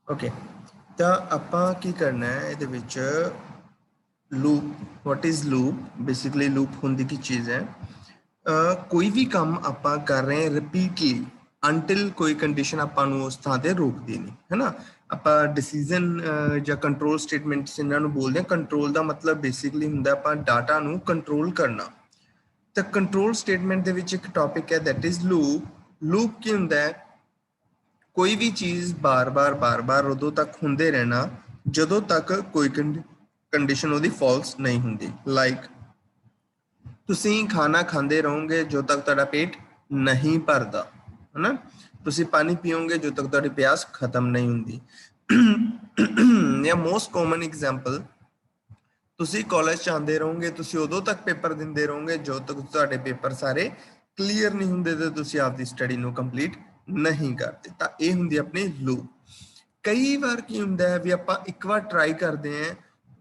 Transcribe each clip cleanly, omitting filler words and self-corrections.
Okay, तो ਆਪਾਂ ਕੀ ਕਰਨਾ ਹੈ ਇਹਦੇ ਵਿੱਚ loop. What is loop? Basically loop होने की चीज़ है कोई भी काम आप कर रहे हैं रिपीटली अंटिल कोई कंडीशन ਆਪਾਂ ਨੂੰ ਉਸ ਥਾਂ ਤੇ ਰੋਕਦੀ ਨਹੀਂ ਹੈ ਨਾ। ਆਪਾਂ ਡਿਸੀਜਨ ਜਾਂ ਕੰਟਰੋਲ ਸਟੇਟਮੈਂਟਸ ਇਹਨਾਂ ਨੂੰ ਬੋਲਦੇ ਹਾਂ। ਕੰਟਰੋਲ ਦਾ ਮਤਲਬ ਬੇਸਿਕਲੀ ਹੁੰਦਾ ਆਪਾਂ ਡਾਟਾ ਨੂੰ ਕੰਟਰੋਲ ਕਰਨਾ। ਤਾਂ ਕੰਟਰੋਲ ਸਟੇਟਮੈਂਟ ਦੇ ਵਿੱਚ ਇੱਕ ਟੌਪਿਕ ਹੈ ਦੈਟ ਇਜ਼ ਲੂਪ। ਲੂਪ ਕੀ ਹੁੰਦਾ ਹੈ? ਕੋਈ ਵੀ ਚੀਜ਼ ਬਾਰ-ਬਾਰ ਉਦੋਂ ਤੱਕ ਹੁੰਦੇ ਰਹਿਣਾ ਜਦੋਂ ਤੱਕ ਕੋਈ ਕੰਡੀਸ਼ਨ ਉਹਦੀ ਫਾਲਸ ਨਹੀਂ ਹੁੰਦੀ। ਲਾਈਕ ਤੁਸੀਂ ਖਾਣਾ ਖਾਂਦੇ ਰਹੋਗੇ ਜਦੋਂ ਤੱਕ ਤੁਹਾਡਾ ਪੇਟ ਨਹੀਂ ਭਰਦਾ, ਹੈ ਨਾ। ਤੁਸੀਂ ਪਾਣੀ ਪੀਓਗੇ ਜਦੋਂ ਤੱਕ ਤੁਹਾਡੀ ਪਿਆਸ ਖਤਮ ਨਹੀਂ ਹੁੰਦੀ। ਜਾਂ ਮੋਸਟ ਕਾਮਨ ਐਗਜ਼ਾਮਪਲ, ਤੁਸੀਂ ਕਾਲਜ 'ਚ ਆਉਂਦੇ ਰਹੋਗੇ, ਤੁਸੀਂ ਉਦੋਂ ਤੱਕ ਪੇਪਰ ਦਿੰਦੇ ਰਹੋਗੇ ਜਦੋਂ ਤੱਕ ਤੁਹਾਡੇ ਪੇਪਰ ਸਾਰੇ ਕਲੀਅਰ ਨਹੀਂ ਹੁੰਦੇ ਤੇ ਤੁਸੀਂ ਆਪਦੀ ਸਟੱਡੀ ਨੂੰ ਕੰਪਲੀਟ ਨਹੀਂ ਕਰਦੇ। ਤਾਂ ਇਹ ਹੁੰਦੀ ਆਪਣੀ ਲੂਪ। ਕਈ ਵਾਰ ਕੀ ਹੁੰਦਾ ਹੈ ਵੀ ਆਪਾਂ ਇੱਕ ਵਾਰ ਟਰਾਈ ਕਰਦੇ ਹਾਂ,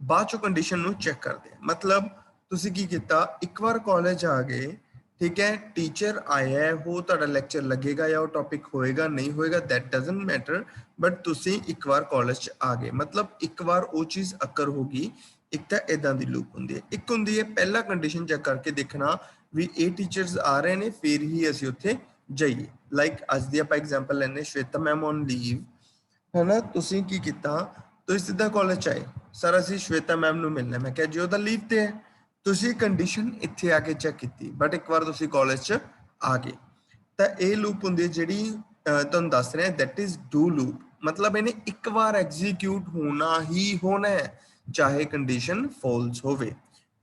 ਬਾਅਦ ਚੋਂ ਕੰਡੀਸ਼ਨ ਨੂੰ ਚੈੱਕ ਕਰਦੇ ਹਾਂ। ਮਤਲਬ ਤੁਸੀਂ ਕੀ ਕੀਤਾ, ਇੱਕ ਵਾਰ ਕਾਲਜ ਆ ਗਏ, ਠੀਕ ਹੈ, ਟੀਚਰ ਆਇਆ ਹੈ, ਉਹ ਤੁਹਾਡਾ ਲੈਕਚਰ ਲੱਗੇਗਾ ਜਾਂ ਉਹ ਟੌਪਿਕ ਹੋਏਗਾ ਨਹੀਂ ਹੋਏਗਾ ਦੈਟ ਡਜ਼ਨਟ ਮੈਟਰ, ਬਟ ਤੁਸੀਂ ਇੱਕ ਵਾਰ ਕਾਲਜ 'ਚ ਆ ਗਏ, ਮਤਲਬ ਇੱਕ ਵਾਰ ਉਹ ਚੀਜ਼ ਅਕਰ ਹੋ ਗਈ। ਇੱਕ ਤਾਂ ਇਦਾਂ ਦੀ ਲੂਪ ਹੁੰਦੀ ਹੈ। ਇੱਕ ਹੁੰਦੀ ਹੈ ਪਹਿਲਾ ਕੰਡੀਸ਼ਨ ਚੈੱਕ ਕਰਕੇ ਦੇਖਣਾ ਵੀ ਇਹ ਟੀਚਰਸ ਆ ਰਹੇ ਨੇ ਫਿਰ ਹੀ ਅਸੀਂ ਉੱਥੇ ਜਾਈਏ। ਲਾਈਕ ਅੱਜ ਦੀ ਆਪਾਂ ਐਗਜ਼ਾਮਪਲ ਲੈਂਦੇ, ਸ਼ਵੇਤਾ ਮੈਮ ਔਨ ਲੀਵ, ਹੈ ਨਾ। ਤੁਸੀਂ ਕੀ ਕੀਤਾ, ਤੁਸੀਂ ਸਿੱਧਾ ਕਾਲਜ 'ਚ ਆਏ, ਸਰ ਅਸੀਂ ਸ਼ਵੇਤਾ ਮੈਮ ਨੂੰ ਮਿਲਣਾ। ਮੈਂ ਕਿਹਾ ਜੀ ਉਹਦਾ ਲੀਵ ਤੇ ਹੈ। ਤੁਸੀਂ ਕੰਡੀਸ਼ਨ ਇੱਥੇ ਆ ਕੇ ਚੈੱਕ ਕੀਤੀ, ਬਟ ਇੱਕ ਵਾਰ ਤੁਸੀਂ ਕਾਲਜ 'ਚ ਆ ਗਏ। ਤਾਂ ਇਹ ਲੂਪ ਹੁੰਦੀ ਹੈ ਜਿਹੜੀ ਤੁਹਾਨੂੰ ਦੱਸ ਰਿਹਾ ਦੈਟ ਇਜ਼ ਡੂ ਲੂਪ। ਮਤਲਬ ਇਹਨੇ ਇੱਕ ਵਾਰ ਐਗਜ਼ੀਕਿਊਟ ਹੋਣਾ ਹੀ ਹੋਣਾ ਹੈ ਚਾਹੇ ਕੰਡੀਸ਼ਨ ਫਾਲਸ ਹੋਵੇ,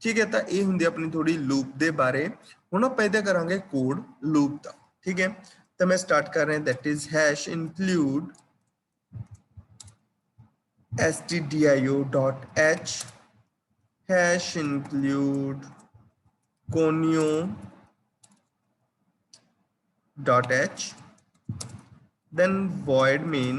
ਠੀਕ ਹੈ। ਤਾਂ ਇਹ ਹੁੰਦੀ ਆਪਣੀ ਥੋੜੀ ਲੂਪ ਦੇ ਬਾਰੇ। ਹੁਣ ਆਪਾਂ ਇਹਦਾ ਕਰਾਂਗੇ ਕੋਡ ਲੂਪ ਦਾ, ਠੀਕ ਹੈ। ਤਾਂ ਮੈਂ ਸਟਾਰਟ ਕਰ ਰਿਹਾ that is hash include stdio.h hash include conio.h then void main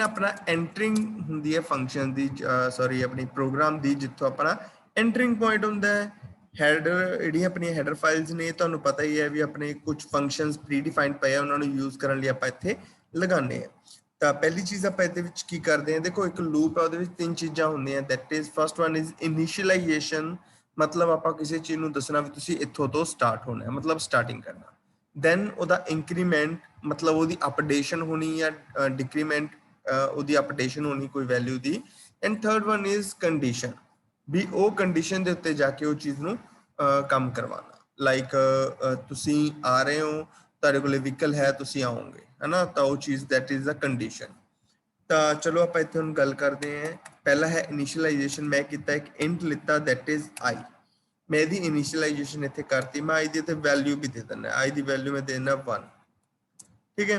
अपना एंटरिंग हुंदी है फंक्शन दी, सॉरी अपनी प्रोग्राम दी, जिथों अपना एंटरिंग पॉइंट हुंदा है। हैडर ਜਿਹੜੀ ਆਪਣੀ ਹੈਡਰ ਫਾਈਲਸ ਨੇ, ਤੁਹਾਨੂੰ ਪਤਾ ਹੀ ਹੈ ਵੀ ਆਪਣੇ ਕੁਝ ਫੰਕਸ਼ਨਸ ਪ੍ਰੀ ਡਿਫਾਈਨਡ ਪਏ ਆ, ਉਹਨਾਂ ਨੂੰ ਯੂਜ਼ ਕਰਨ ਲਈ ਆਪਾਂ ਇੱਥੇ ਲਗਾਉਂਦੇ ਆ। ਤਾਂ ਪਹਿਲੀ ਚੀਜ਼ ਆਪਾਂ ਇਹਦੇ ਵਿੱਚ ਕੀ ਕਰਦੇ ਹਾਂ, ਦੇਖੋ ਇੱਕ ਲੂਪ ਹੈ, ਉਹਦੇ ਵਿੱਚ ਤਿੰਨ ਚੀਜ਼ਾਂ ਹੁੰਦੀਆਂ। That is first one is initialisation, ਮਤਲਬ ਆਪਾਂ ਕਿਸੇ ਚੀਜ਼ ਨੂੰ ਦੱਸਣਾ ਵੀ ਤੁਸੀਂ ਇੱਥੋਂ ਤੋਂ ਸਟਾਰਟ ਹੋਣਾ ਹੈ, ਮਤਲਬ ਸਟਾਰਟਿੰਗ ਕਰਨਾ। ਦੈਨ ਉਹਦਾ ਇੰਕਰੀਮੈਂਟ, ਮਤਲਬ ਉਹਦੀ ਅਪਡੇਸ਼ਨ ਹੋਣੀ ਜਾਂ ਡਿਕਰੀਮੈਂਟ, ਉਹਦੀ ਅਪਡੇਸ਼ਨ ਹੋਣੀ ਕੋਈ ਵੈਲਿਊ ਦੀ। And third one is condition, ਵੀ ਉਹ ਕੰਡੀਸ਼ਨ ਦੇ ਉੱਤੇ ਜਾ ਕੇ ਉਹ ਚੀਜ਼ ਨੂੰ ਕੰਮ ਕਰਵਾਉਣਾ। ਲਾਈਕ ਤੁਸੀਂ ਆ ਰਹੇ ਹੋ, ਤੁਹਾਡੇ ਕੋਲ ਵਹੀਕਲ ਹੈ, ਤੁਸੀਂ ਆਓਗੇ, ਹੈ ਨਾ। ਤਾਂ ਉਹ ਚੀਜ਼ ਦੈਟ ਇਜ਼ ਅ ਕੰਡੀਸ਼ਨ। ਤਾਂ ਚਲੋ ਆਪਾਂ ਇੱਥੇ ਹੁਣ ਗੱਲ ਕਰਦੇ ਹਾਂ। ਪਹਿਲਾ ਹੈ ਇਨੀਸ਼ੀਅਲਾਈਜੇਸ਼ਨ। ਮੈਂ ਕੀਤਾ ਇੱਕ ਇੰਟ ਲਿੱਤਾ ਦੈਟ ਇਜ਼ ਆਈ। ਮੈਂ ਇਹਦੀ ਇਨੀਸ਼ੀਅਲਾਈਜੇਸ਼ਨ ਇੱਥੇ ਕਰਤੀ। ਮੈਂ ਆਈ ਦੀ ਇੱਥੇ ਵੈਲਿਊ ਵੀ ਦੇ ਦਿੰਦਾ, ਆਈ ਦੀ ਵੈਲਿਊ ਮੈਂ ਦੇਣਾ 1, ਠੀਕ ਹੈ।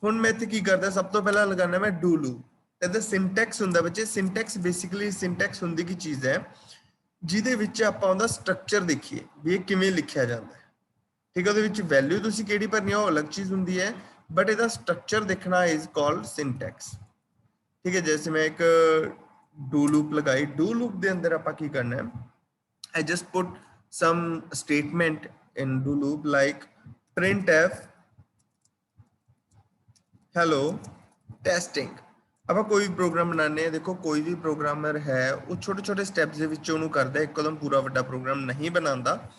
ਹੁਣ ਮੈਂ ਇੱਥੇ ਕੀ ਕਰਦਾ, ਸਭ ਤੋਂ ਪਹਿਲਾਂ ਲਗਾਉਣਾ ਮੈਂ ਡੂ ਲੂਪ। ਇਹਦਾ ਸਿੰਟੈਕਸ ਹੁੰਦਾ ਬੱਚੇ। ਸਿੰਟੈਕਸ ਬੇਸਿਕਲੀ ਸਿੰਟੈਕਸ ਹੁੰਦੀ ਕੀ ਚੀਜ਼ ਹੈ ਜਿਹਦੇ ਵਿੱਚ ਆਪਾਂ ਉਹਦਾ ਸਟਰਕਚਰ ਦੇਖੀਏ ਵੀ ਇਹ ਕਿਵੇਂ ਲਿਖਿਆ ਜਾਂਦਾ ਹੈ, ਠੀਕ ਹੈ। ਉਹਦੇ ਵਿੱਚ ਵੈਲਿਊ ਤੁਸੀਂ ਕਿਹੜੀ ਭਰਨੀ ਆ ਉਹ ਅਲੱਗ ਚੀਜ਼ ਹੁੰਦੀ ਹੈ, ਬਟ ਇਹਦਾ ਸਟਰਕਚਰ ਦੇਖਣਾ ਇਜ਼ ਕਾਲਡ ਸਿੰਟੈਕਸ, ठीक है। जैसे मैं एक डू लूप लगाई, डू लूप के अंदर आप की करना है, I just put some statement in do loop like printf hello testing. ਆਪਾਂ ਕੋਈ ਵੀ ਪ੍ਰੋਗਰਾਮ ਬਣਾਉਂਦੇ ਹਾਂ, ਦੇਖੋ ਕੋਈ ਵੀ ਪ੍ਰੋਗਰਾਮਰ ਹੈ ਉਹ ਛੋਟੇ ਛੋਟੇ ਸਟੈਪਸ ਦੇ ਵਿੱਚ ਉਹਨੂੰ ਕਰਦਾ, ਇੱਕਦਮ ਪੂਰਾ ਵੱਡਾ ਪ੍ਰੋਗਰਾਮ ਨਹੀਂ ਬਣਾਉਂਦਾ।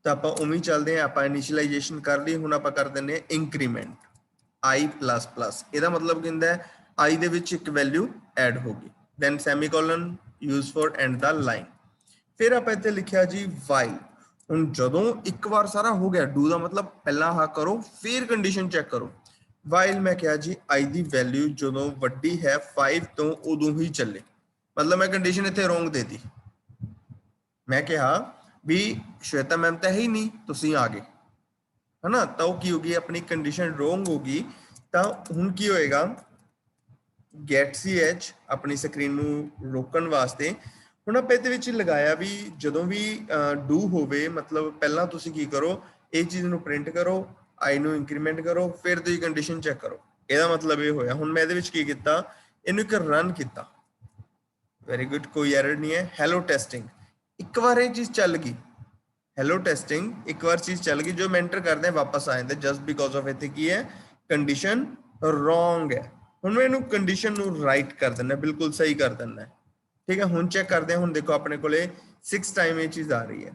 ਤਾਂ ਆਪਾਂ ਉਵੇਂ ਚੱਲਦੇ ਹਾਂ। ਆਪਾਂ ਇਨੀਸ਼ੀਅਲਾਈਜੇਸ਼ਨ ਕਰ ਲਈ, ਹੁਣ ਆਪਾਂ ਕਰ ਦਿੰਦੇ ਹਾਂ ਇੰਕਰੀਮੈਂਟ i++। ਇਹਦਾ ਮਤਲਬ ਕੀ ਹੁੰਦਾ ਹੈ, i ਦੇ ਵਿੱਚ ਇੱਕ ਵੈਲਿਊ ਐਡ ਹੋ ਗਈ। Then semicolon use for end the line. ਫਿਰ ਆਪਾਂ ਇੱਥੇ ਲਿਖਿਆ ਜੀ ਵਾਈਲ। ਹੁਣ ਜਦੋਂ ਇੱਕ ਵਾਰ ਸਾਰਾ ਹੋ ਗਿਆ, ਡੂ ਦਾ ਮਤਲਬ ਪਹਿਲਾਂ ਆਹ ਕਰੋ ਫਿਰ ਕੰਡੀਸ਼ਨ ਚੈੱਕ ਕਰੋ। ਵਾਈਲ ਮੈਂ ਕਿਹਾ ਜੀ i ਦੀ ਵੈਲਿਊ ਜਦੋਂ ਵੱਡੀ ਹੈ 5 ਤੋਂ ਉਦੋਂ ਹੀ ਚੱਲੇ, ਮਤਲਬ ਮੈਂ ਕੰਡੀਸ਼ਨ ਇੱਥੇ ਰੋਂਗ ਦੇਤੀ। ਮੈਂ ਕਿਹਾ ਵੀ ਸ਼ਵੇਤਾ ਮੈਮ ਤਾਂ ਹੈ ਹੀ ਨਹੀਂ, ਤੁਸੀਂ ਆ ਗਏ, है ना। तो की होगी अपनी कंडीशन रोंग होगी। तो हुण की होएगा, गेट ch अपनी स्क्रीन नूं रोकण वास्ते हुण आपां इहदे विच लगाया भी जदों भी डू होवे, मतलब पहलां तुसीं की करो, ये चीज़ नूं प्रिंट करो, आई नूं इंक्रीमेंट करो, फिर तुसीं कंडीशन चैक करो। ਇਹਦਾ मतलब ये होया। हुण मैं इहदे विच की कीता, इहनूं एक रन कीता, वेरी गुड, कोई एरर नहीं है। हैलो टेस्टिंग, एक बार ये चीज़ चल गई, ਹੈਲੋ ਟੈਸਟਿੰਗ ਇੱਕ ਵਾਰ ਚੀਜ਼ ਚੱਲ ਗਈ, ਜੋ ਮੈਂ ਐਂਟਰ ਕਰਦੇ ਹਾਂ ਵਾਪਸ ਆ ਜਾਂਦੇ, ਜਸਟ ਬਿਕੋਜ਼ ਆਫ ਇੱਥੇ ਕੀ ਹੈ ਕੰਡੀਸ਼ਨ ਰੋਂਗ ਹੈ। ਹੁਣ ਮੈਂ ਇਹਨੂੰ ਕੰਡੀਸ਼ਨ ਨੂੰ ਰਾਈਟ ਕਰ ਦਿੰਦਾ, ਬਿਲਕੁਲ ਸਹੀ ਕਰ ਦਿੰਦਾ, ਠੀਕ ਹੈ। ਹੁਣ ਚੈੱਕ ਕਰਦੇ ਹਾਂ, ਹੁਣ ਦੇਖੋ ਆਪਣੇ ਕੋਲੇ 6 ਟਾਈਮ ਇਹ ਚੀਜ਼ ਆ ਰਹੀ ਹੈ,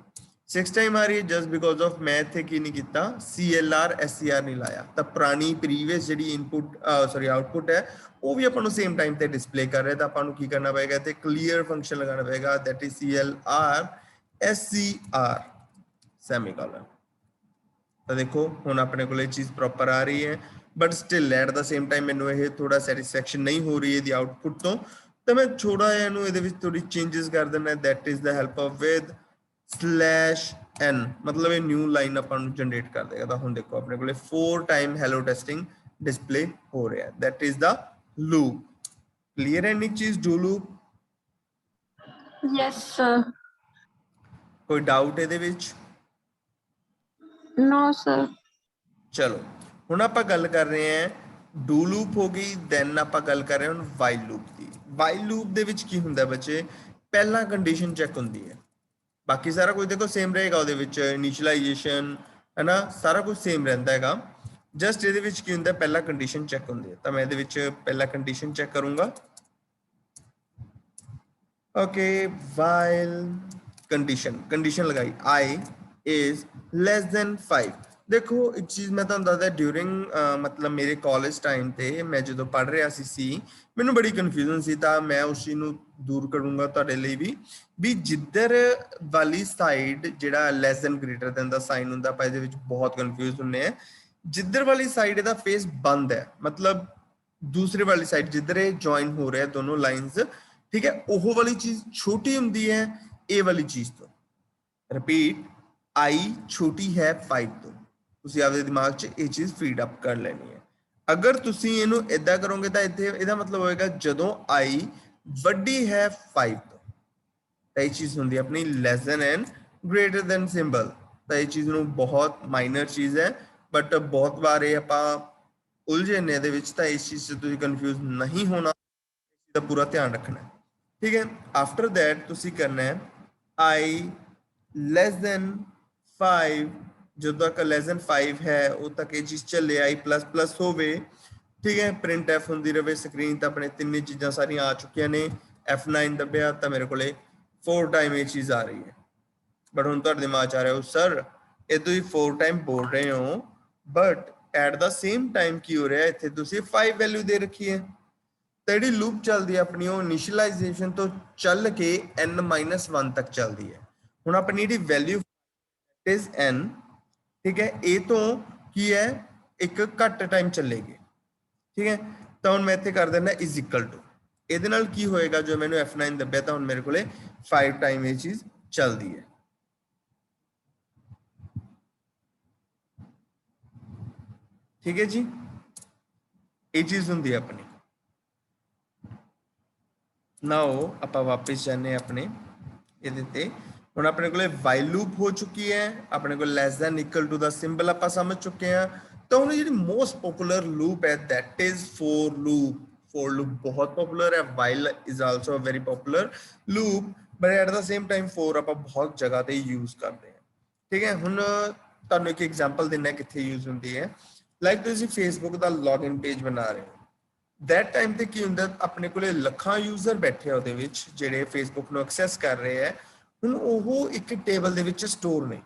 6 ਟਾਈਮ ਆ ਰਹੀ ਹੈ ਜਸਟ ਬਿਕੋਜ਼ ਆਫ ਮੈਂ ਇੱਥੇ ਕੀ ਨਹੀਂ ਕੀਤਾ, CLR SCR ਨਹੀਂ ਲਾਇਆ, ਤਾਂ ਪੁਰਾਣੀ ਪ੍ਰੀਵੀਅਸ ਜਿਹੜੀ ਇਨਪੁਟ ਸੌਰੀ ਆਊਟਪੁੱਟ ਹੈ ਉਹ ਵੀ ਆਪਾਂ ਨੂੰ ਸੇਮ ਟਾਈਮ ਤੇ ਡਿਸਪਲੇ ਕਰ ਰਿਹਾ, ਤਾਂ ਆਪਾਂ ਨੂੰ ਕੀ ਕਰਨਾ ਪਏਗਾ, ਤੇ ਕਲੀਅਰ ਫੰਕਸ਼ਨ ਲਗਾਉਣਾ ਪਏਗਾ, that is CLR SCR semicolon. ਤਾਂ ਦੇਖੋ ਹੁਣ ਆਪਣੇ ਕੋਲ ਇਹ ਚੀਜ਼ ਪ੍ਰੋਪਰ ਆ ਰਹੀ ਹੈ, but still at the same time ਮੈਨੂੰ ਇਹ ਥੋੜਾ ਸੈਟੀਸਫੈਕਸ਼ਨ ਨਹੀਂ ਹੋ ਰਹੀ ਇਹਦੀ ਆਊਟਪੁੱਟ ਤੋਂ, ਤਾਂ ਮੈਂ ਥੋੜਾ ਜਿਹਾ ਇਹਨੂੰ ਇਹਦੇ ਵਿੱਚ ਥੋੜੀ ਚੇਂਜਸ ਕਰ ਦਿੰਦਾ, that is the help of with /n, ਮਤਲਬ ਇਹ ਨਿਊ ਲਾਈਨ ਆਪਾਂ ਨੂੰ ਜਨਰੇਟ ਕਰ ਦੇਗਾ। ਤਾਂ ਹੁਣ ਦੇਖੋ ਆਪਣੇ ਕੋਲੇ 4 ਟਾਈਮ ਹੈਲੋ ਟੈਸਟਿੰਗ ਡਿਸਪਲੇ ਹੋ ਰਿਹਾ, that is the loop. Clear ਹੈ ਇੰਨੀ ਚੀਜ਼, ਡੂ ਲੂਪ? Yes sir. ਕੋਈ ਡਾਊਟ ਇਹਦੇ ਵਿੱਚ? No sir. ਚਲੋ ਹੁਣ ਆਪਾਂ ਗੱਲ ਕਰ ਰਹੇ ਹਾਂ, ਡੂ ਲੂਪ ਹੋ ਗਈ, ਦੈਨ ਆਪਾਂ ਗੱਲ ਕਰ ਰਹੇ ਹਾਂ ਹੁਣ ਵਾਈਲ ਲੂਪ ਦੀ। ਵਾਈਲ ਲੂਪ ਦੇ ਵਿੱਚ ਕੀ ਹੁੰਦਾ ਬੱਚੇ, ਪਹਿਲਾਂ ਕੰਡੀਸ਼ਨ ਚੈੱਕ ਹੁੰਦੀ ਹੈ, ਬਾਕੀ ਸਾਰਾ ਕੁਝ ਦੇਖੋ ਸੇਮ ਰਹੇਗਾ, ਉਹਦੇ ਵਿੱਚ ਇਨੀਸ਼ੀਅਲਾਈਜੇਸ਼ਨ ਹੈ ਨਾ, ਸਾਰਾ ਕੁਝ ਸੇਮ ਰਹਿੰਦਾ ਹੈਗਾ, ਜਸਟ ਇਹਦੇ ਵਿੱਚ ਕੀ ਹੁੰਦਾ, ਪਹਿਲਾਂ ਕੰਡੀਸ਼ਨ ਚੈੱਕ ਹੁੰਦੀ ਹੈ। ਤਾਂ ਮੈਂ ਇਹਦੇ ਵਿੱਚ ਪਹਿਲਾਂ ਕੰਡੀਸ਼ਨ ਚੈੱਕ ਕਰੂੰਗਾ, ਓਕੇ, ਵਾਈਲ ਕੰਡੀਸ਼ਨ ਲਗਾਈ I is less than 5। ਦੇਖੋ ਇੱਕ ਚੀਜ਼ ਮੈਂ ਤੁਹਾਨੂੰ ਦੱਸਦਾ, ਡਿਊਰਿੰਗ ਮਤਲਬ ਮੇਰੇ ਕਾਲਜ ਟਾਈਮ ਤੇ ਮੈਂ ਜਦੋਂ ਪੜ੍ਹ ਰਿਹਾ ਸੀ ਮੈਨੂੰ ਬੜੀ ਕਨਫਿਊਜ਼ਨ ਸੀ, ਤਾਂ ਮੈਂ ਉਸ ਚੀਜ਼ ਨੂੰ ਦੂਰ ਕਰੂੰਗਾ ਤੁਹਾਡੇ ਲਈ ਵੀ ਜਿੱਧਰ ਵਾਲੀ ਸਾਈਡ ਜਿਹੜਾ ਲੈਸ ਦੈਨ ਗ੍ਰੇਟਰ ਦੈਨ ਦਾ ਸਾਈਨ ਹੁੰਦਾ, ਆਪਾਂ ਇਹਦੇ ਵਿੱਚ ਬਹੁਤ ਕਨਫਿਊਜ਼ ਹੁੰਨੇ ਆ, ਜਿੱਧਰ ਵਾਲੀ ਸਾਈਡ ਇਹਦਾ ਫੇਸ ਬੰਦ ਹੈ, ਮਤਲਬ ਦੂਸਰੇ ਵਾਲੀ ਸਾਈਡ ਜਿੱਧਰ ਇਹ ਜੁਆਇਨ ਹੋ ਰਿਹਾ ਦੋਨੋਂ ਲਾਈਨਸ, ਠੀਕ ਹੈ, ਉਹ ਵਾਲੀ ਚੀਜ਼ ਛੋਟੀ ਹੁੰਦੀ ਹੈ ਇਹ ਵਾਲੀ ਚੀਜ਼ ਤੋਂ। ਰਿਪੀਟ, I ਛੋਟੀ ਹੈ 5 ਤੋਂ, ਤੁਸੀਂ ਆਪਦੇ ਦਿਮਾਗ 'ਚ ਇਹ ਚੀਜ਼ ਫੀਡ ਅਪ ਕਰ ਲੈਣੀ ਹੈ। ਅਗਰ ਤੁਸੀਂ ਇਹਨੂੰ ਇਦਾਂ ਕਰੋਗੇ ਤਾਂ ਇੱਥੇ ਇਹਦਾ ਮਤਲਬ ਹੋਏਗਾ ਜਦੋਂ I ਵੱਡੀ ਹੈ 5 ਤੋਂ, ਤਾਂ ਇਹ ਚੀਜ਼ ਹੁੰਦੀ ਹੈ ਆਪਣੀ less than and greater then symbol. ਤਾਂ ਇਹ ਚੀਜ਼ ਨੂੰ ਬਹੁਤ ਮਾਈਨਰ ਚੀਜ਼ ਹੈ, ਬਟ ਬਹੁਤ ਵਾਰ ਇਹ ਆਪਾਂ ਉਲਝੇ ਨੇ ਇਹਦੇ ਵਿੱਚ, ਤਾਂ ਇਸ ਚੀਜ਼ 'ਚ ਤੁਸੀਂ ਕਨਫਿਊਜ਼ ਨਹੀਂ ਹੋਣਾ, ਦਾ ਪੂਰਾ ਧਿਆਨ ਰੱਖਣਾ, ਠੀਕ ਹੈ। ਆਫਟਰ ਦੈਟ ਤੁਸੀਂ ਕਰਨਾ ਹੈ I ਲੈਸ ਦੈਨ 5, ਜਦੋਂ ਤੱਕ ਲੈਸ ਦੈਨ 5 ਹੈ ਉਦੋਂ ਤੱਕ ਇਹ ਚੀਜ਼ ਚੱਲੇ, I ++ ਹੋਵੇ, ਠੀਕ ਹੈ, ਪ੍ਰਿੰਟ F ਹੁੰਦੀ ਰਵੇ ਸਕਰੀਨ। ਤਾਂ ਆਪਣੇ ਤਿੰਨੇ ਚੀਜ਼ਾਂ ਸਾਰੀਆਂ ਆ ਚੁੱਕੀਆਂ ਨੇ, F9 ਦੱਬਿਆ ਤਾਂ ਮੇਰੇ ਕੋਲੇ 4 ਟਾਈਮ ਇਹ ਚੀਜ਼ ਆ ਰਹੀ ਹੈ। ਬਟ ਹੁਣ ਤੁਹਾਡੇ ਦਿਮਾਗ 'ਚ ਆ ਰਿਹਾ, ਸਰ ਇਹ ਤੁਸੀਂ 4 ਟਾਈਮ ਬੋਲ ਰਹੇ ਹੋ, but at the same time ਕੀ ਹੋ ਰਿਹਾ, ਇੱਥੇ ਤੁਸੀਂ 5 ਵੈਲਿਊ ਦੇ ਰੱਖੀ ਹੈ। ਤਾਂ ਜਿਹੜੀ ਲੂਪ ਚੱਲਦੀ ਹੈ ਆਪਣੀ, ਉਹ ਇਨੀਸ਼ੀਅਲਾਈਜੇਸ਼ਨ ਤੋਂ ਚੱਲ ਕੇ n-1 ਤੱਕ ਚੱਲਦੀ ਹੈ। ਹੁਣ ਆਪਣੀ ਜਿਹੜੀ ਵੈਲਿਊ ਇਜ਼ n, ਠੀਕ ਹੈ, ਇਹ ਤੋਂ ਕੀ ਹੈ, ਇੱਕ ਘੱਟ ਟਾਈਮ ਚੱਲੇਗੀ, ਠੀਕ ਹੈ। ਤਾਂ ਹੁਣ ਮੈਂ ਇੱਥੇ ਕਰ ਦਿੰਦਾ ਇਜ਼ ਇਕੁਅਲ ਟੂ, ਇਹਦੇ ਨਾਲ ਕੀ ਹੋਏਗਾ, ਜੋ ਮੈਨੂੰ F9 ਦੱਬਿਆ ਤਾਂ ਹੁਣ ਮੇਰੇ ਕੋਲੇ 5 ਟਾਈਮ ਇਹ ਚੀਜ਼ ਚੱਲਦੀ ਹੈ, ਠੀਕ ਹੈ ਜੀ। ਇਹ ਚੀਜ਼ ਹੁੰਦੀ ਹੈ ਆਪਣੀ। ਨਾਓ ਆਪਾਂ ਵਾਪਸ ਜਾਂਦੇ ਆਪਣੇ ਇਹਦੇ ਤੇ, ਹੁਣ ਆਪਣੇ ਕੋਲੇ ਵਾਈਲ ਲੂਪ ਹੋ ਚੁੱਕੀ ਹੈ, ਆਪਣੇ ਕੋਲ ਲੈਸ ਦੈਨ ਇਕੁਅਲ ਟੂ ਦਾ ਸਿੰਬਲ ਆਪਾਂ ਸਮਝ ਚੁੱਕੇ ਹਾਂ। ਤਾਂ ਹੁਣ ਜਿਹੜੀ ਮੋਸਟ ਪਪੂਲਰ ਲੂਪ ਹੈ that is for loop. For loop ਬਹੁਤ ਪਪੂਲਰ ਹੈ, while is also a very popular loop, but at the same time for ਆਪਾਂ ਬਹੁਤ ਜਗ੍ਹਾ ਤੇ ਯੂਜ਼ ਕਰਦੇ ਹਾਂ, ਠੀਕ ਹੈ। ਹੁਣ ਤੁਹਾਨੂੰ ਇੱਕ ਐਗਜ਼ਾਮਪਲ ਦਿੰਦਾ ਕਿੱਥੇ ਯੂਜ਼ ਹੁੰਦੀ ਹੈ। ਲਾਈਕ ਤੁਸੀਂ ਫੇਸਬੁੱਕ ਦਾ ਲੌਗਇਨ ਪੇਜ ਬਣਾ ਰਹੇ ਹੋ, ਦੈਟ ਟਾਈਮ ਤੇ ਕੀ ਹੁੰਦਾ, ਆਪਣੇ ਕੋਲੇ ਲੱਖਾਂ ਯੂਜ਼ਰ ਬੈਠੇ ਆ ਉਹਦੇ ਵਿੱਚ ਜਿਹੜੇ ਫੇਸਬੁੱਕ ਨੂੰ ਐਕਸੈਸ ਕਰ ਰਹੇ ਆ। ਹੁਣ ਉਹ ਇੱਕ ਟੇਬਲ ਦੇ ਵਿੱਚ ਸਟੋਰ ਨੇ,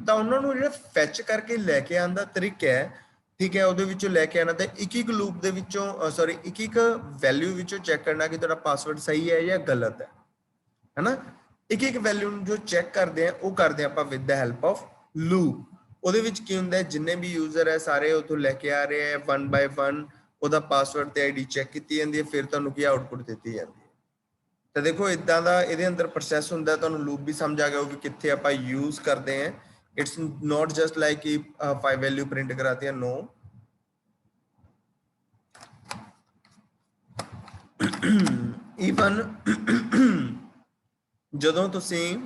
ਤਾਂ ਉਹਨਾਂ ਨੂੰ ਜਿਹੜਾ ਫੈਚ ਕਰਕੇ ਲੈ ਕੇ ਆਉਣ ਦਾ ਤਰੀਕਾ ਹੈ, ਠੀਕ ਹੈ, ਉਹਦੇ ਵਿੱਚੋਂ ਲੈ ਕੇ ਆਉਣਾ ਤੇ ਇੱਕ ਲੂਪ ਦੇ ਵਿੱਚੋਂ ਸੌਰੀ ਇੱਕ ਵੈਲਿਊ ਵਿੱਚੋਂ ਚੈੱਕ ਕਰਨਾ ਕਿ ਤੁਹਾਡਾ ਪਾਸਵਰਡ ਸਹੀ ਹੈ ਜਾਂ ਗਲਤ ਹੈ ਨਾ। ਇੱਕ ਵੈਲਿਊ ਨੂੰ ਜੋ ਚੈੱਕ ਕਰਦੇ ਆ ਉਹ ਕਰਦੇ ਆਪਾਂ with the help of loop. ਉਹਦੇ ਵਿੱਚ ਕੀ ਹੁੰਦਾ, ਜਿੰਨੇ ਵੀ ਯੂਜ਼ਰ ਹੈ ਸਾਰੇ ਉੱਥੋਂ ਲੈ ਕੇ ਆ ਰਹੇ ਆ 1 by 1, ਉਹਦਾ ਪਾਸਵਰਡ ਤੇ ID ਚੈੱਕ ਕੀਤੀ ਜਾਂਦੀ ਹੈ, ਫਿਰ ਤੁਹਾਨੂੰ ਕੀ ਆਊਟਪੁੱਟ ਦਿੱਤੀ ਜਾਂਦੀ ਹੈ। ਤਾਂ ਦੇਖੋ ਇਦਾਂ ਦਾ ਇਹਦੇ ਅੰਦਰ ਪ੍ਰੋਸੈਸ ਹੁੰਦਾ, ਤੁਹਾਨੂੰ ਲੂਪ ਵੀ ਸਮਝ ਆ ਗਿਆ ਉਹ ਵੀ ਕਿੱਥੇ ਆਪਾਂ ਯੂਜ਼ ਕਰਦੇ ਹਾਂ। ਇਟਸ ਨੋਟ ਜਸਟ ਲਾਈਕ ਕਿ 5 ਵੈਲਿਊ ਪ੍ਰਿੰਟ ਕਰਾਤੀ ਹੈ, ਨੋ। ਈਵਨ ਜਦੋਂ ਤੁਸੀਂ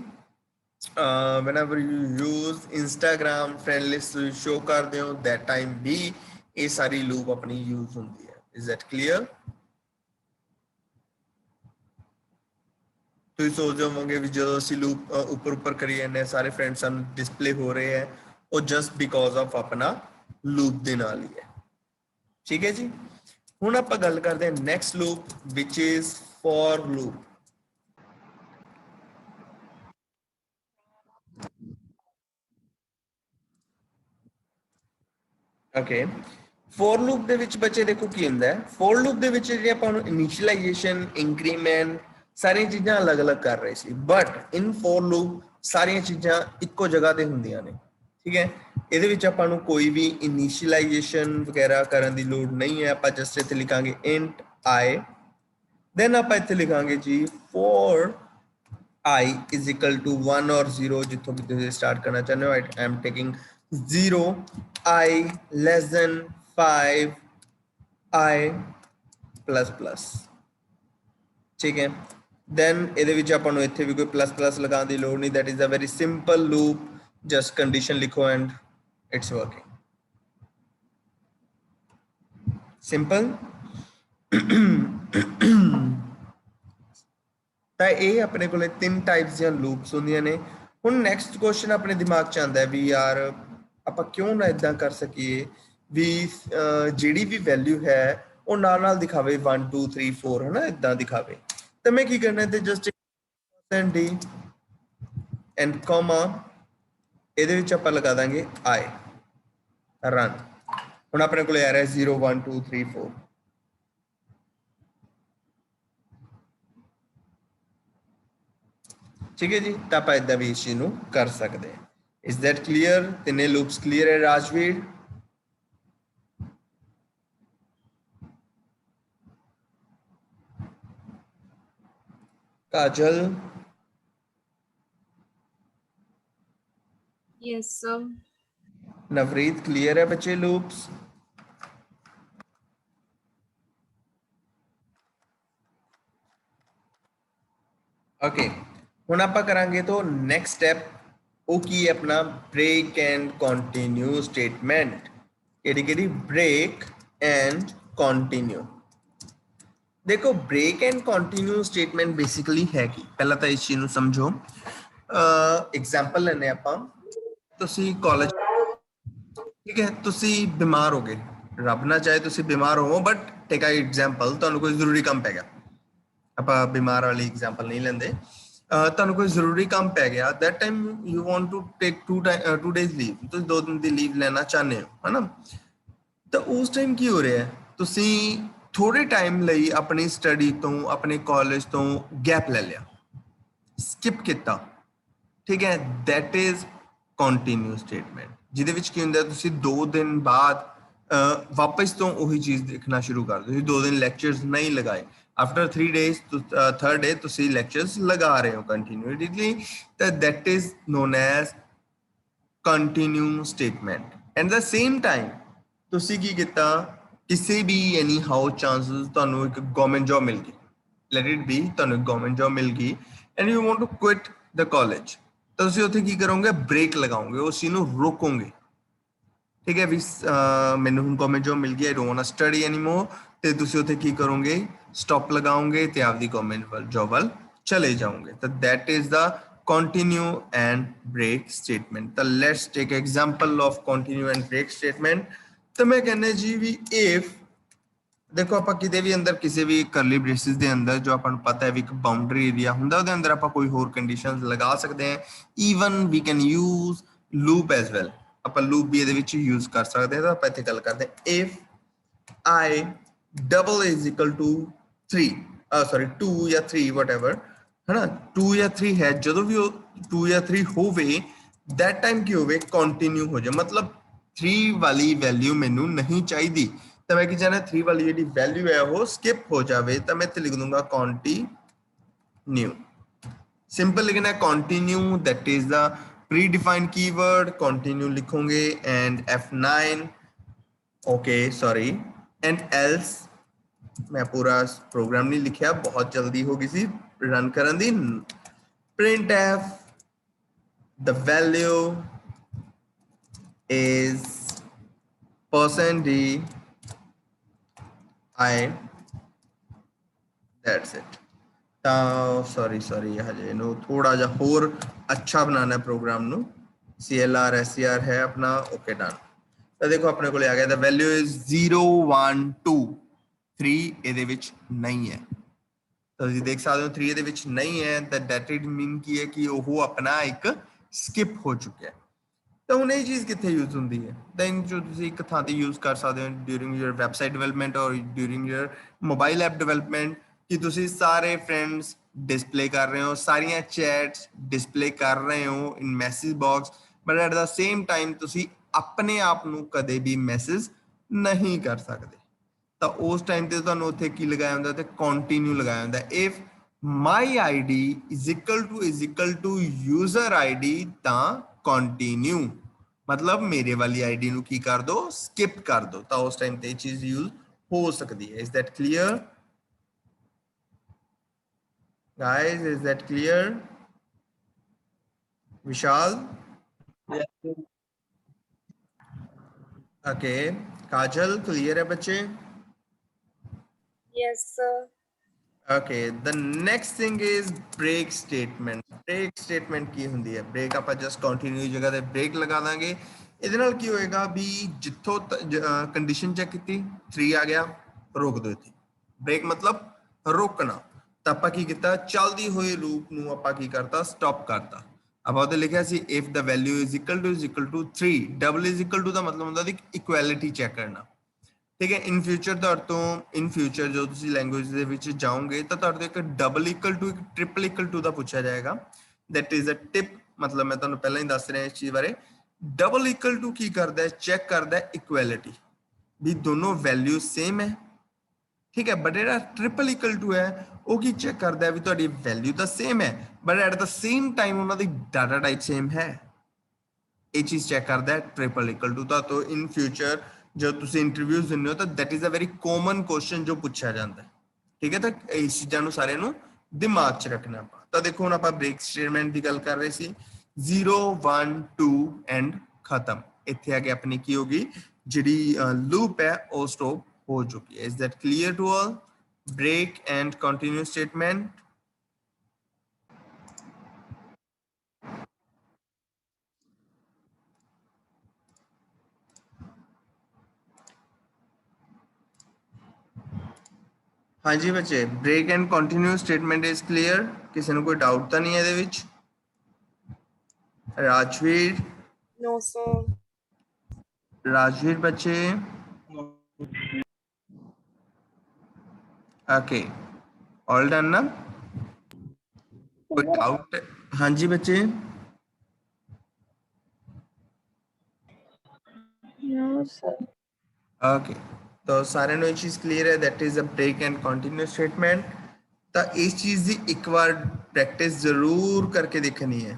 whenever you use Instagram friend list show ਕਰਦੇ ਹੋ, that time ਵੀ ਇਹ ਸਾਰੀ ਲੂਪ ਆਪਣੀ ਯੂਜ਼ ਹੁੰਦੀ ਹੈ। is that clear? ਤੁਸੀਂ ਸੋਚਦੇ ਹੋਵੋਗੇ ਵੀ ਜਦੋਂ ਅਸੀਂ ਲੂਪ ਉੱਪਰ ਕਰੀ ਜਾਂਦੇ ਹਾਂ ਸਾਰੇ ਫਰੈਂਡ ਸਾਨੂੰ ਡਿਸਪਲੇ ਹੋ ਰਹੇ ਹੈ, ਉਹ ਜਸਟ ਬਿਕੋਜ਼ ਆਫ ਆਪਣਾ ਲੂਪ ਦੇ ਨਾਲ ਹੀ ਹੈ। ठीक है जी। हुण आपां गल करते हैं next loop which is for loop. Okay, for loop ਦੇ ਵਿੱਚ ਬੱਚੇ ਦੇਖੋ ਕੀ ਹੁੰਦਾ ਹੈ। ਫॉर ਲੂਪ ਦੇ ਵਿੱਚ ਜਿਹੜੇ ਆਪਾਂ ਨੂੰ ਇਨੀਸ਼ੀਅਲਾਈਜੇਸ਼ਨ, ਇੰਕਰੀਮੈਂਟ ਸਾਰੀਆਂ ਚੀਜ਼ਾਂ ਅਲੱਗ-ਅਲੱਗ ਕਰ ਰਹੇ ਸੀ, ਬਟ ਇਨ ਫॉर ਲੂਪ ਸਾਰੀਆਂ ਚੀਜ਼ਾਂ ਇੱਕੋ ਜਗ੍ਹਾ ਤੇ ਹੁੰਦੀਆਂ ਨੇ। ਠੀਕ ਹੈ, ਇਹਦੇ ਵਿੱਚ ਆਪਾਂ ਨੂੰ ਕੋਈ ਵੀ ਇਨੀਸ਼ੀਅਲਾਈਜੇਸ਼ਨ ਵਗੈਰਾ ਕਰਨ ਦੀ ਲੋੜ ਨਹੀਂ ਹੈ। ਆਪਾਂ ਜਸਟ ਇੱਥੇ ਲਿਖਾਂਗੇ ਇੰਟ i, ਦੈਨ ਆਪਾਂ ਇੱਥੇ ਲਿਖਾਂਗੇ ਜੀ for I is equal to 1 or 0 जितों भी तुझे स्टार्ट करना चाहते हो। I am taking 0, I less than 5, I plus plus। ठीक है, then ਇਹਦੇ ਵਿੱਚ ਆਪਾਂ ਨੂੰ ਇੱਥੇ ਵੀ ਕੋਈ plus plus ਲਗਾਉਣ ਦੀ ਲੋੜ ਨਹੀਂ। that is a very simple loop, just condition ਲਿਖੋ and it's working simple। ਤਾਂ ਇਹ ਆਪਣੇ ਕੋਲੇ ਤਿੰਨ ਟਾਈਪਸ ਦੀਆਂ ਲੂਪਸ ਹੁੰਦੀਆਂ ਨੇ। ਹੁਣ ਨੈਕਸਟ ਕੁਐਸਚਨ ਆਪਣੇ ਦਿਮਾਗ 'ਚ ਆਉਂਦਾ ਵੀ ਯਾਰ ਆਪਾਂ ਕਿਉਂ ਨਾ ਇਦਾਂ ਕਰ ਸਕੀਏ ਵੀ ਜਿਹੜੀ ਵੀ ਵੈਲਿਊ ਹੈ ਉਹ ਨਾਲ ਨਾਲ ਦਿਖਾਵੇ 1 2 3 4 ਹੈ ਨਾ, ਇਦਾਂ ਦਿਖਾਵੇ। ਤਾਂ ਮੈਂ ਕੀ ਕਰਨਾ ਤੇ ਜਸਟ d ਐਂਡ ਕੋਮਾ ਇਹਦੇ ਵਿੱਚ ਆਪਾਂ ਲਗਾ ਦਾਂਗੇ i ਰਨ। ਹੁਣ ਆਪਣੇ ਕੋਲੇ ਆ ਰਿਹਾ 0 1 2 3 4। ठीक है जी, तो आप इदा भी इस चीज को कर सकते हैं। Is that clear? तिने लूप्स क्लियर है Rajveer? Kajal? Yes sir. Navreet clear है बच्चे लूप्स? ओके, हुण आपां करांगे तो नेक्स्ट स्टेप वो की है अपना ब्रेक एंड कंटिन्यू स्टेटमेंट। केड़ी ब्रेक एंड कंटिन्यू। देखो break and continue statement basically है कि पहला तो इस चीज को समझो। एग्जांपल लेने आपां, तुसी कॉलेज, ठीक है, तुसी बीमार हो गए, रब ना चाहे तुसी बीमार हो, बट टेक अ एग्जांपल तुहानू कोई जरूरी काम पै गया। ਆਪਾਂ बीमार वाली एग्जांपल नहीं लेंदे। ਤੁਹਾਨੂੰ ਕੋਈ ਜ਼ਰੂਰੀ ਕੰਮ ਪੈ ਗਿਆ, that time you want to take 2 days leave, ਤੁਸੀਂ 2 ਦਿਨ ਦੀ ਲੀਵ ਲੈਣਾ ਚਾਹੁੰਦੇ ਹੋ, ਹੈ ਨਾ। ਤਾਂ ਉਸ ਟਾਈਮ ਕੀ ਹੋ ਰਿਹਾ ਹੈ, ਤੁਸੀਂ ਥੋੜੇ ਟਾਈਮ ਲਈ ਆਪਣੀ ਸਟੱਡੀ ਤੋਂ, ਆਪਣੇ ਕਾਲਜ ਤੋਂ ਗੈਪ ਲੈ ਲਿਆ, ਸਕਿਪ ਕੀਤਾ। ਠੀਕ ਹੈ, that is ਕੰਟੀਨਿਊ ਸਟੇਟਮੈਂਟ, ਜਿਹਦੇ ਵਿੱਚ ਕੀ ਹੁੰਦਾ ਤੁਸੀਂ 2 ਦਿਨ ਬਾਅਦ ਵਾਪਸ ਤੋਂ ਉਹੀ ਚੀਜ਼ ਦੇਖਣਾ ਸ਼ੁਰੂ ਕਰ ਦਿਓ। ਤੁਸੀਂ 2 ਦਿਨ ਲੈਕਚਰਸ ਨਹੀਂ ਲਗਾਏ, आफ्टर 3 days थर्ड डे तुसी लेक्चर्स लगा रहे हो continuously, that is known as continue statement। And the same time तुसी की किता, किसी भी एनी हाउ चांसेस ਤੁਹਾਨੂੰ ਇੱਕ गवर्नमेंट जॉब मिल गई, let it be ਤੁਹਾਨੂੰ गवर्नमेंट जॉब मिल गई and you want to quit the college, ਤਾਂ ਤੁਸੀਂ ਉੱਥੇ ਕੀ ਕਰੋਗੇ, ਬ੍ਰੇਕ ਲਗਾਓਗੇ, ਉਸ ਚੀਜ਼ ਨੂੰ ਰੋਕੋਗੇ। ठीक है भी मैंने हूँ गवर्नमेंट जॉब मिल गई, I don't want to study anymore, ਤੇ ਤੁਸੀਂ ਉੱਥੇ ਕੀ ਕਰੋਗੇ, ਸਟਾਪ ਲਗਾਓਗੇ ਤੇ ਆਪਦੀ ਗਵਰਨਮੈਂਟ ਜੌਬ ਵੱਲ ਚਲੇ ਜਾਓਗੇ। ਤਾਂ that is the continue and break statement। ਤਾਂ let's take example of continue and break statement। ਤਾਂ ਮੈਂ ਕਹਿੰਦਾ ਜੀ ਵੀ if ਦੇਖੋ ਆਪਾਂ ਕਿਤੇ ਵੀ ਅੰਦਰ ਕਿਸੇ ਵੀ ਕਰਲੀ ਬ੍ਰੇਸਿਸ ਦੇ ਅੰਦਰ ਜੋ ਆਪਾਂ ਨੂੰ ਪਤਾ ਹੈ ਵੀ ਇੱਕ ਬਾਉਂਡਰੀ ਏਰੀਆ ਹੁੰਦਾ, ਉਹਦੇ ਅੰਦਰ ਆਪਾਂ ਕੋਈ ਹੋਰ ਕੰਡੀਸ਼ਨਸ ਲਗਾ ਸਕਦੇ ਹਾਂ। Even we can use loop as well, ਆਪਾਂ ਲੂਪ ਵੀ ਇਹਦੇ ਵਿੱਚ ਯੂਜ਼ ਕਰ ਸਕਦੇ ਹਾਂ। ਤਾਂ ਆਪਾਂ ਇੱਥੇ ਗੱਲ ਕਰਦੇ ਹਾਂ if I double is equal to 3, sorry 2 या 3 whatever, है ना, 2 या 3 है, ਜਦੋਂ ਵੀ ਉਹ 2 या 3 ਹੋਵੇ that time ਕੀ ਹੋਵੇ, ਕੰਟੀਨਿਊ ਹੋ ਜਾਏ। ਮਤਲਬ 3 ਵਾਲੀ ਵੈਲਿਊ ਮੈਨੂੰ ਨਹੀਂ ਚਾਹੀਦੀ, ਤਾਂ ਮੈਂ ਕੀ ਚਾਹਨਾ 3 ਵਾਲੀ ਜਿਹੜੀ ਵੈਲਿਊ ਹੈ ਉਹ ਸਕਿਪ ਹੋ ਜਾਵੇ। ਤਾਂ ਮੈਂ ਇੱਥੇ ਲਿਖ ਦੂੰਗਾ ਕੰਟੀਨਿਊ। ਸਿੰਪਲ ਲਿਖਣਾ ਹੈ continue, that is the predefined keyword, continue लिखोगे and F9, okay sorry, and else मैं पूरा प्रोग्राम नहीं लिखा, बहुत जल्दी हो गई सी रन करन दी। printf the value is %d I, that's it। ਤਾਂ ਸੌਰੀ ਹਜੇ ਇਹਨੂੰ ਥੋੜਾ ਜਿਹਾ ਹੋਰ ਅੱਛਾ ਬਣਾਉਣਾ ਹੈ ਪ੍ਰੋਗਰਾਮ ਨੂੰ। CLR SCR ਹੈ ਆਪਣਾ, ਓਕੇ ਡਨ। ਤਾਂ ਦੇਖੋ ਆਪਣੇ ਕੋਲੇ ਆ ਗਿਆ the value is 0 1 2 3 ਇਹਦੇ ਵਿੱਚ ਨਹੀਂ ਹੈ। ਤਾਂ ਤੁਸੀਂ ਦੇਖ ਸਕਦੇ ਹੋ 3 ਇਹਦੇ ਵਿੱਚ ਨਹੀਂ ਹੈ ਤਾਂ that it mean ਕੀ ਹੈ ਕਿ ਉਹ ਆਪਣਾ ਇੱਕ skip ਹੋ ਚੁੱਕਿਆ ਹੈ। ਤਾਂ ਹੁਣ ਇਹ ਚੀਜ਼ ਕਿੱਥੇ ਯੂਜ਼ ਹੁੰਦੀ ਹੈ ਤਾਂ ਇਹਨੂੰ ਜੋ ਤੁਸੀਂ ਇੱਕ ਥਾਂ ਤੇ ਯੂਜ਼ ਕਰ ਸਕਦੇ ਹੋ ਡਿਊਰਿੰਗ ਯੂਰ ਵੈਬਸਾਈਟ ਡਿਵੈਲਪਮੈਂਟ ਔਰ during your mobile app development ਕਿ ਤੁਸੀਂ ਸਾਰੇ ਫਰੈਂਡਸ ਡਿਸਪਲੇ ਕਰ ਰਹੇ ਹੋ, ਸਾਰੀਆਂ ਚੈਟਸ ਡਿਸਪਲੇ ਕਰ ਰਹੇ ਹੋ in message box, but at the same time ਤੁਸੀਂ ਆਪਣੇ ਆਪ ਨੂੰ ਕਦੇ ਵੀ ਮੈਸੇਜ ਨਹੀਂ ਕਰ ਸਕਦੇ। ਤਾਂ ਉਸ ਟਾਈਮ ਤੇ ਤੁਹਾਨੂੰ ਉੱਥੇ ਕੀ ਲਗਾਇਆ ਹੁੰਦਾ ਤੇ ਕੰਟੀਨਿਊ ਲਗਾਇਆ ਹੁੰਦਾ। If my ID is equal to user ID ਤਾਂ ਕੰਟੀਨਿਊ मतलब मेरे वाली आईडी ਨੂੰ ਕੀ ਕਰ ਦੋ ਸਕਿਪ ਕਰ ਦੋ ਤਾਂ ਉਸ ਟਾਈਮ ਤੇ ਇਹ ਚੀਜ਼ ਯੂਜ਼ ਹੋ ਸਕਦੀ ਹੈ। Is that clear guys? Is that clear? Vishal? Okay, Kajal, clear है बच्चे? Yes, sir. Okay, the next thing is break statement. Break statement ਕੀ ਹੁੰਦੀ ਹੈ? break ਆਪਾਂ just continue ਜਗ੍ਹਾ ਤੇ break ਲਗਾ ਦਾਂਗੇ। ਇਹਦੇ ਨਾਲ ਕੀ ਹੋਏਗਾ ਵੀ ਜਿੱਥੋਂ ਕੰਡੀਸ਼ਨ ਚੈੱਕ ਕੀਤੀ 3 ਆ ਗਿਆ ਰੋਕ ਦਿਓ ਇੱਥੇ। break ਮਤਲਬ ਰੋਕਣਾ। ਤਾਂ ਆਪਾਂ ਕੀ ਕੀਤਾ ਚੱਲਦੀ ਹੋਈ ਲੂਪ ਨੂੰ ਆਪਾਂ ਕੀ ਕਰਤਾ ਸਟਾਪ ਕਰਤਾ। ਆਪਾਂ ਉਹਦੇ ਲਿਖਿਆ ਸੀ if the value is equal to 3 double is equal to ਦਾ ਮਤਲਬ ਹੁੰਦਾ ਦੀ ਇਕੁਐਲਿਟੀ ਚੈੱਕ ਕਰਨਾ। ਠੀਕ ਹੈ ਇਨ ਫਿਊਚਰ ਤੁਹਾਡੇ ਤੋਂ ਇਨ ਫਿਊਚਰ ਜੋ ਤੁਸੀਂ ਲੈਂਗੁਏਜ ਦੇ ਵਿੱਚ ਜਾਓਗੇ ਤਾਂ ਤੁਹਾਡੇ ਤੋਂ ਇੱਕ ਡਬਲ ਇਕੁਅਲ ਟੂ ਇੱਕ ਟ੍ਰਿਪਲ ਇਕੁਅਲ ਟੂ ਦਾ ਪੁੱਛਿਆ ਜਾਏਗਾ। ਦੈਟ ਇਜ਼ ਅ ਟਿਪ ਮਤਲਬ ਮੈਂ ਤੁਹਾਨੂੰ ਪਹਿਲਾਂ ਹੀ ਦੱਸ ਰਿਹਾ ਇਸ ਚੀਜ਼ ਬਾਰੇ। ਡਬਲ ਇਕੁਅਲ ਟੂ ਕੀ ਕਰਦਾ ਹੈ ਚੈੱਕ ਕਰਦਾ ਹੈ ਇਕੁਐਲਿਟੀ ਵੀ ਦੋਨੋਂ ਵੈਲਿਊ ਸੇਮ ਹੈ। ਠੀਕ ਹੈ ਬਟ ਜਿਹੜਾ ਟ੍ਰਿਪਲ ਇਕੁਅਲ ਟੂ ਹੈ ਉਹ ਕੀ ਚੈੱਕ ਕਰਦਾ ਹੈ ਵੀ ਤੁਹਾਡੀ ਵੈਲਿਊ ਤਾਂ ਸੇਮ ਹੈ but at the same time ਉਹਨਾਂ ਦੀ ਡਾਟਾ ਟਾਈਪ ਸੇਮ ਹੈ। ਇਹ ਚੀਜ਼ ਚੈੱਕ ਕਰਦਾ ਹੈ ਟ੍ਰਿਪਲ ਇਕੁਅਲ ਟੂ ਦਾ। ਤਾਂ ਇਨ ਫਿਊਚਰ जब ਤੁਸੀਂ ਇੰਟਰਵਿਊਜ਼ ਦਿੰਦੇ ਹੋ ਤਾਂ that is a very common question ਜੋ ਪੁੱਛਿਆ ਜਾਂਦਾ ਹੈ। ਠੀਕ ਹੈ ਤਾਂ ਇਸ ਚੀਜ਼ਾਂ ਨੂੰ ਸਾਰਿਆਂ ਨੂੰ ਦਿਮਾਗ 'ਚ ਰੱਖਣਾ ਆਪਾਂ। ਤਾਂ ਦੇਖੋ ਹੁਣ ਆਪਾਂ ਬ੍ਰੇਕ ਸਟੇਟਮੈਂਟ ਦੀ ਗੱਲ ਕਰ ਰਹੇ ਸੀ 0 1 2 ਐਂਡ ਖਤਮ। ਇੱਥੇ ਆ ਕੇ ਆਪਣੀ ਕੀ ਹੋਗੀ ਜਿਹੜੀ ਲੂਪ ਹੈ ਉਹ ਸਟਾਪ ਹੋ ਚੁੱਕੀ ਹੈ। Is that clear to all? Break and continue statement. हाँ जी बच्चे break and continue statement is clear? किसी ने कोई डाउट तो नहीं है ਇਹਦੇ ਵਿੱਚ? राजवीर? No, sir. राजवीर बच्चे? ओके ऑल डन ना? कोई डाउट? हाँ जी बच्चे? No, sir. ओके तो सारे ਨੂੰ ਇਹ ਚੀਜ਼ ਕਲੀਅਰ ਹੈ that is a break and continue statement। ਤਾਂ ਇਸ ਚੀਜ਼ ਦੀ ਇੱਕ ਵਾਰ ਪ੍ਰੈਕਟਿਸ ਜ਼ਰੂਰ ਕਰਕੇ ਦੇਖਣੀ ਹੈ।